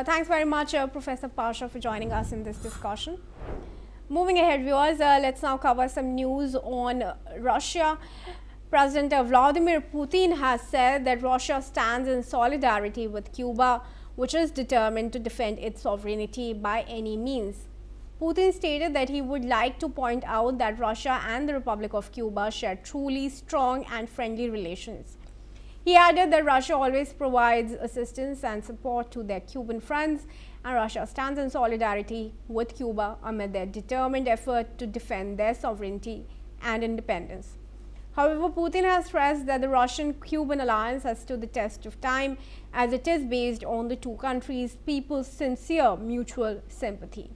Thanks very much, Professor Pasha, for joining us in this discussion. Moving ahead, viewers, let's now cover some news on Russia. President Vladimir Putin has said that Russia stands in solidarity with Cuba, which is determined to defend its sovereignty by any means. Putin stated that he would like to point out that Russia and the Republic of Cuba share truly strong and friendly relations. He added that Russia always provides assistance and support to their Cuban friends, and Russia stands in solidarity with Cuba amid their determined effort to defend their sovereignty and independence. However, Putin has stressed that the Russian-Cuban alliance has stood the test of time, as it is based on the two countries' people's sincere mutual sympathy.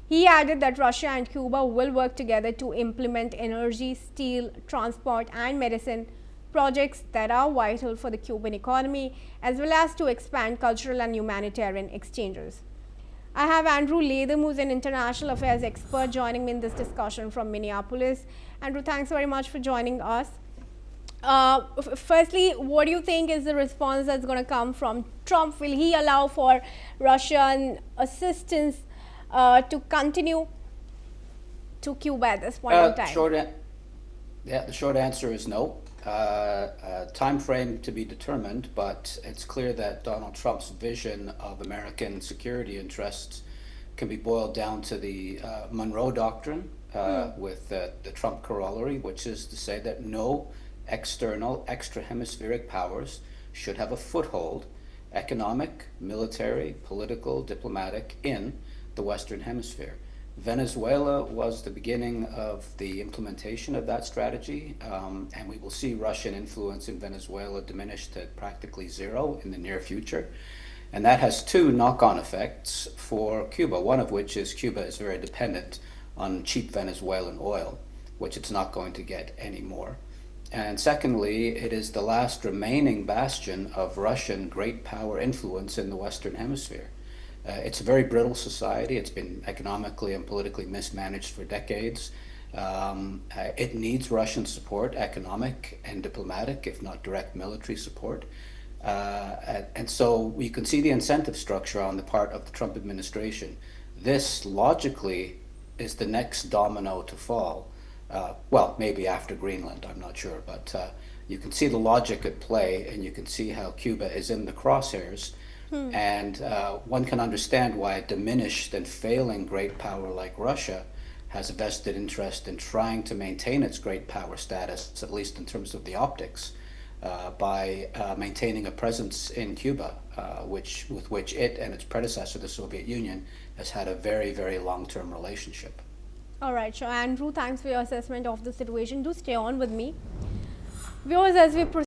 He added that Russia and Cuba will work together to implement energy, steel, transport and medicine projects that are vital for the Cuban economy, as well as to expand cultural and humanitarian exchanges. I have Andrew Latham, who's an international affairs expert, joining me in this discussion from Minneapolis. Andrew, thanks very much for joining us. Firstly, what do you think is the response that's going to come from Trump? Will he allow for Russian assistance to continue to Cuba at this point in time? The short answer is no. Time frame to be determined, but it's clear that Donald Trump's vision of American security interests can be boiled down to the Monroe Doctrine with the Trump corollary, which is to say that no external, extra-hemispheric powers should have a foothold, economic, military, political, diplomatic, in the Western Hemisphere. Venezuela was the beginning of the implementation of that strategy, and we will see Russian influence in Venezuela diminished to practically zero in the near future. And that has two knock-on effects for Cuba, one of which is Cuba is very dependent on cheap Venezuelan oil, which it's not going to get anymore. And secondly, it is the last remaining bastion of Russian great power influence in the Western Hemisphere. It's a very brittle society. It's been economically and politically mismanaged for decades. It needs Russian support, economic and diplomatic, if not direct military support. And so you can see the incentive structure on the part of the Trump administration. This logically is the next domino to fall. Well, maybe after Greenland, I'm not sure, but you can see the logic at play, and you can see how Cuba is in the crosshairs. And one can understand why a diminished and failing great power like Russia has a vested interest in trying to maintain its great power status, at least in terms of the optics, by maintaining a presence in Cuba, with which it and its predecessor, the Soviet Union, has had a very, very long-term relationship. All right, so Andrew, thanks for your assessment of the situation. Do stay on with me. Viewers, as we proceed